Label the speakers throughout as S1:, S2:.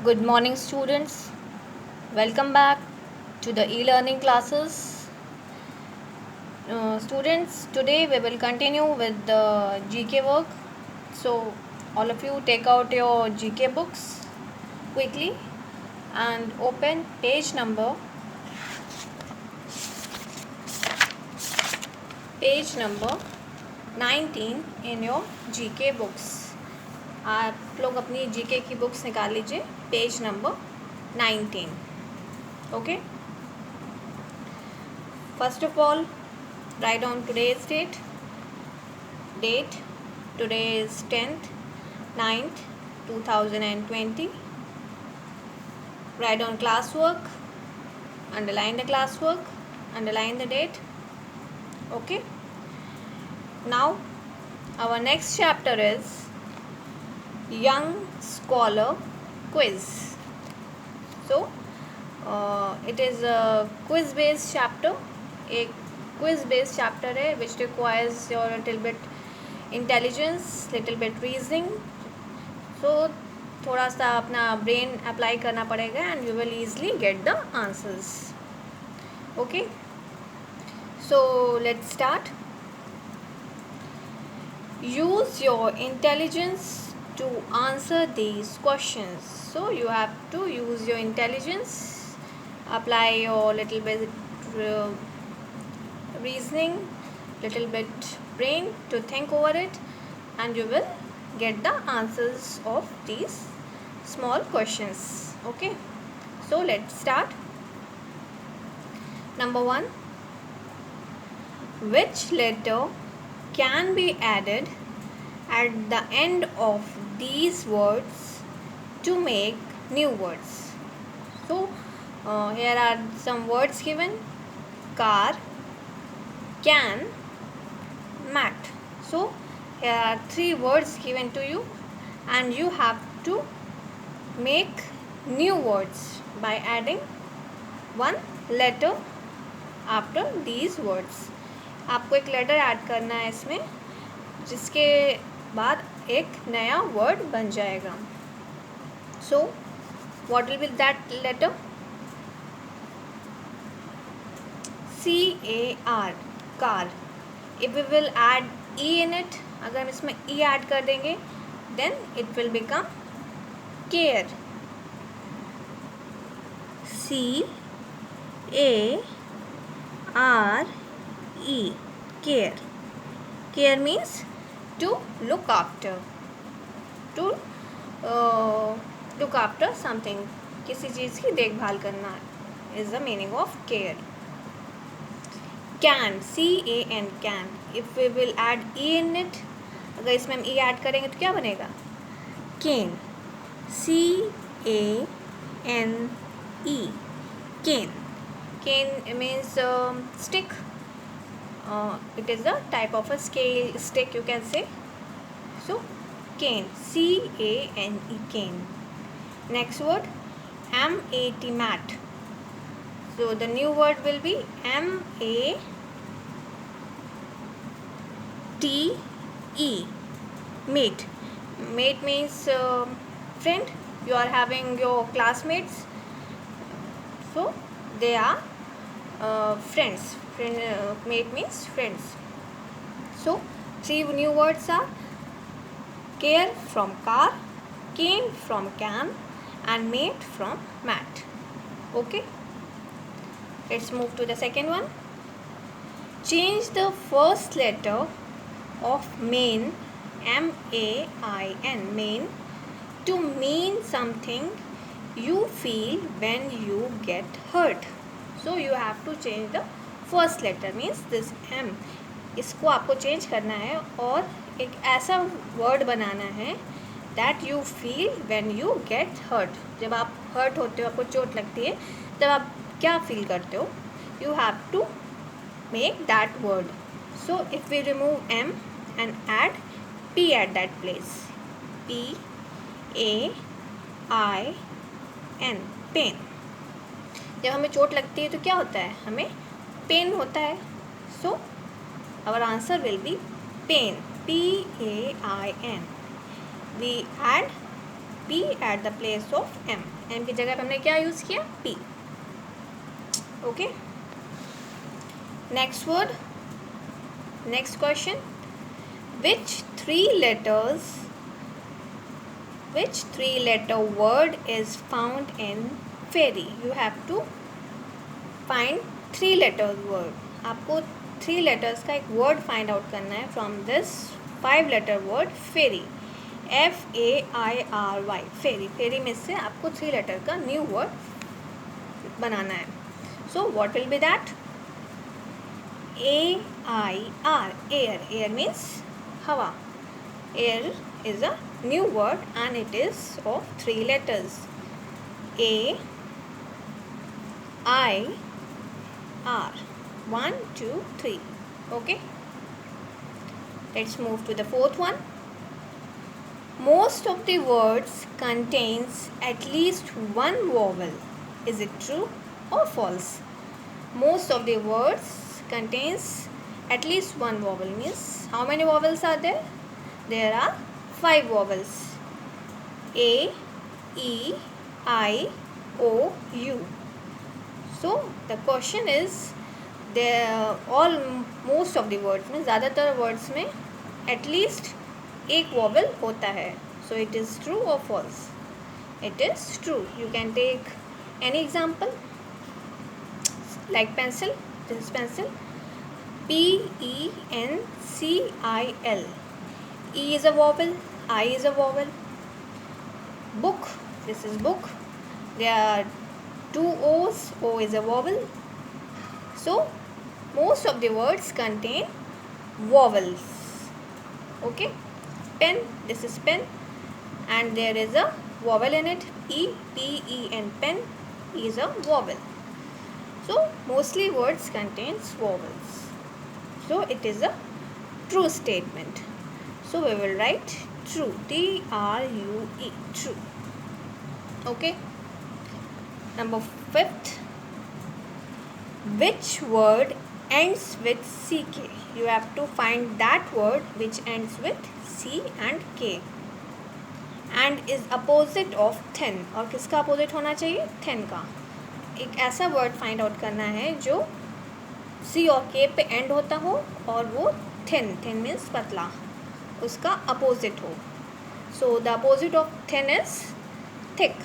S1: Good morning, students. Welcome back to the e-learning classes. Students, today we will continue with the GK work. So, all of you take out your GK books quickly and open page number 19 in your GK books. आप लोग अपनी GK की books निकाल लीजिए page number 19. Okay. First of all, write down today's date. Today is 10th 9th 2020. Write down classwork, underline the classwork, underline the date. Okay. Now our next chapter is young scholar quiz. So it is a quiz based chapter. एक quiz based chapter है which requires your little bit intelligence, little bit reasoning. So थोड़ा सा अपना brain apply करना पड़ेगा and you will easily get the answers. Okay. So let's start. Use your intelligence to answer these questions. So you have to use your intelligence, apply your little bit reasoning, little bit brain to think over it, and you will get the answers of these small questions. Okay, so let's start. Number 1, which letter can be added at the end of these words to make new words? So here are some words given: car, can, mat. So here are 3 words given to you and you have to make new words by adding one letter after these words. आपको एक letter add करना है इसमें जिसके बाद एक नया word बन जाएगा. So what will be that letter? C-A-R, car. If we will add E in it, अगर हम इसमें E ऐड कर देंगे then it will become care. C-A-R-E, care. Care means to look after. To look after something. किसी चीज़ की देखभाल करना is the meaning of care. Can, C-A-N, can. If we will add E in it, अगर इसमें हम E add करेंगे तो क्या बनेगा? Cane. C-A-N-E, cane. Cane means stick. It is a type of a stick you can say. So cane, C-A-N-E, cane. Next word, M-A-T, mat. So the new word will be M-A-T-E, mate. Mate means friend. You are having your classmates, so they are friends. Mate means friends. So 3 new words are care from car, cane from can, and mate from mat. Okay, let's move to the second one. Change the first letter of main, M-A-I-N, main, to mean something you feel when you get hurt. So you have to change the first letter, means this M. इसको आपको change करना है और एक ऐसा word बनाना है that you feel when you get hurt. जब आप hurt होते हो, आपको चोट लगती है, तब आप क्या फील करते हो? You have to make that word. So if we remove M and add P at that place, P-A-I-N, pain. जब हमें चोट लगती है तो क्या होता है? हमें पेन होता है. So our answer will be pain, P-A-I-N. We add P at the place of M. M की जगह पे हमने क्या यूज़ किया? P. Okay. Next word. Next question. Which three-letter word is found in fairy? You have to find 3 letters word. आपको 3 letters का एक word find out करना है from this 5-letter word fairy. FAIRY. fairy में से आपको 3 letter का new word बनाना है. So what will be that? AIR. Air means हवा. Air is a new word and it is of 3 letters. A I R. 1, 2, 3. Okay. Let's move to the 4th one. Most of the words contains at least one vowel. Is it true or false? Most of the words contains at least one vowel. Means how many vowels are there? There are 5 vowels. A, E, I, O, U. So the question is, most of the words में ज़्यादातर words में at least एक vowel होता है. So it is true or false? It is true. You can take any example like pencil. This is pencil. PENCIL. E is a vowel. I is a vowel. Book. This is book. There are 2 O's. O is a vowel. So most of the words contain vowels. Okay. Pen. This is pen. And there is a vowel in it. PEN. Pen is a vowel. So mostly words contains vowels. So it is a true statement. So we will write true. TRUE. True. Okay. Number 5th. Which word ends with CK? You have to find that word which ends with C and K and is opposite of thin. और किसका opposite होना चाहिए? Thin का. एक ऐसा word find out करना है जो C और K पे end होता हो और वो thin. Thin means पतला. उसका opposite हो. So the opposite of thin is thick.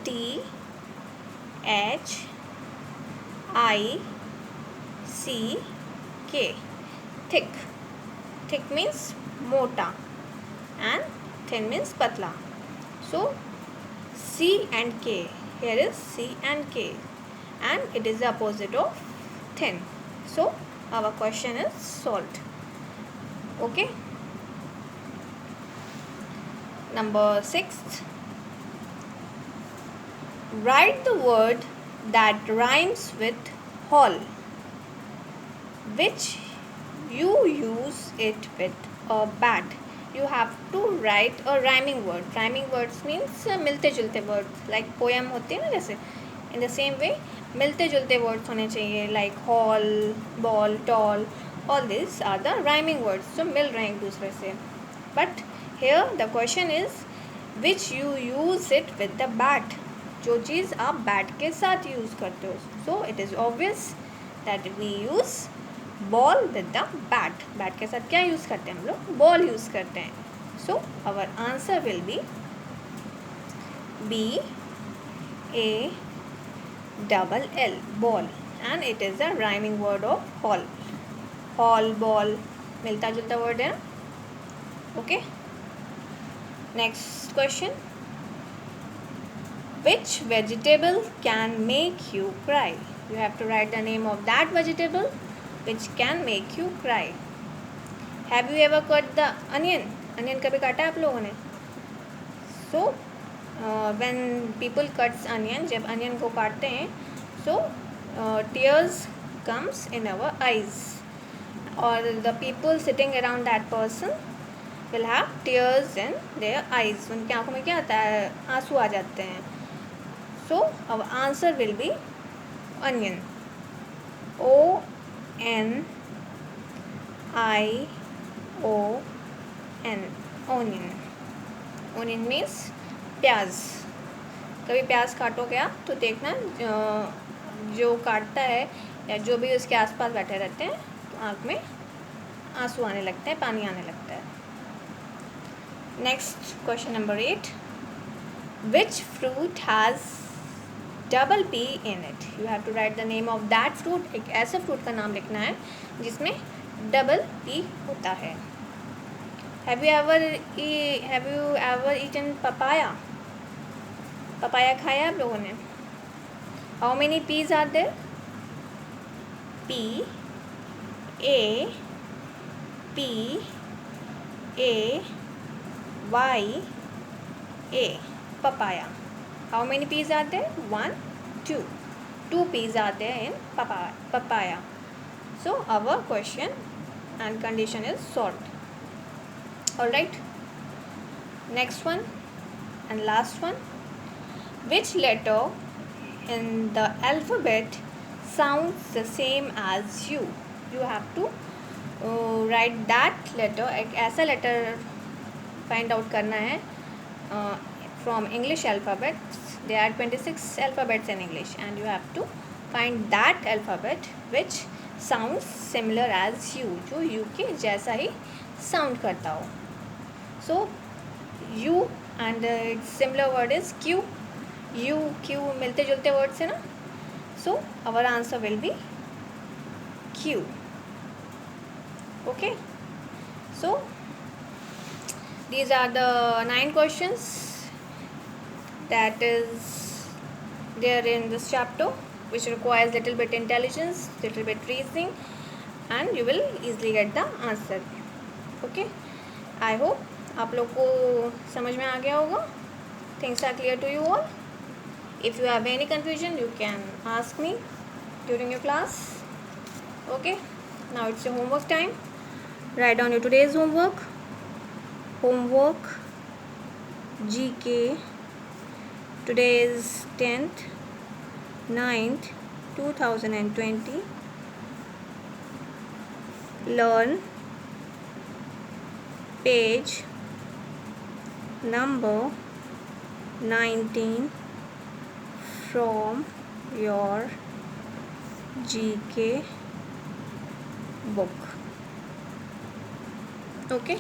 S1: THICK. Thick. Thick means मोटा and thin means patla. So C and K. Here is C and K and it is the opposite of thin. So our question is solved. Okay. Number 6. Write the word that rhymes with hall, which you use it with a bat. You have to write a rhyming word. Rhyming words means मिलते जुलते words like poem होते हैं ना जैसे. In the same way मिलते जुलते words होने चाहिए like hall, ball, tall. All these are the rhyming words. So मिल रहे हैं एक दूसरे से. But here the question is which you use it with the bat. जो चीज़ आप बैट के साथ यूज़ करते हो. So it is obvious that we use ball with the bat. Bat के साथ क्या यूज़ करते हैं हम लोग? बॉल यूज़ करते हैं. So our answer will be BALL, ball. And it is the rhyming word of hall. Hall, ball मिलता जुलता वर्ड है. Okay. Next question. Which vegetable can make you cry? You have to write the name of that vegetable which can make you cry. Have you ever cut the onion? Onion कभी काटा है आप लोगों ने? So when people cuts onion, जब onion को काटते हैं, so tears comes in our eyes. Or the people sitting around that person will have tears in their eyes. उनकी आँखों में क्या आता है? आंसू आ जाते हैं. So our answer will be onion. ONION. Onion. Onion means प्याज। कभी प्याज काटोगे आप तो देखना जो काटता है या जो भी उसके आसपास बैठे रहते हैं तो आँख में आंसू आने लगते हैं, पानी आने लगता है। Next question number 8, which fruit has double p in it? You have to write the name of that fruit. एक ऐसे फ्रूट का नाम लिखना है जिसमें डबल पी होता है। Have you ever eaten papaya? Papaya खाया आप लोगों ने? How many p's are there? P a y a, papaya. How many peas are there? 1, 2. 2 peas are there in papaya. So our question and condition is solved. Alright. Next one and last one. Which letter in the alphabet sounds the same as U? You have to write that letter. एक ऐसा letter find out करना है from English alphabets. There are 26 alphabets in English and you have to find that alphabet which sounds similar as U, जो U के जैसा ही sound करता हो. So U and its similar word is Q. U, Q मिलते जुलते words है ना. So our answer will be Q. Okay. So these are the 9 questions that is there in this chapter, which requires little bit intelligence, little bit reasoning, and you will easily get the answer. Okay, I hope आप लोग को समझ में आ गया होगा. Things are clear to you all. If you have any confusion, you can ask me during your class. Okay, now it's your homework time. Write down your today's homework. GK. Today is 10th 9th 2020. Learn page number 19 from your GK book. Okay,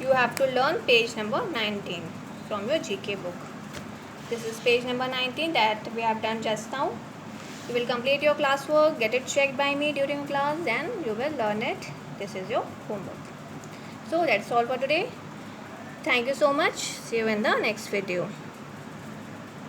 S1: you have to learn page number 19 from your GK book. This is page number 19 that we have done just now. You will complete your classwork, get it checked by me during class, then you will learn it. This is your homework. So that's all for today. Thank you so much. See you in the next video.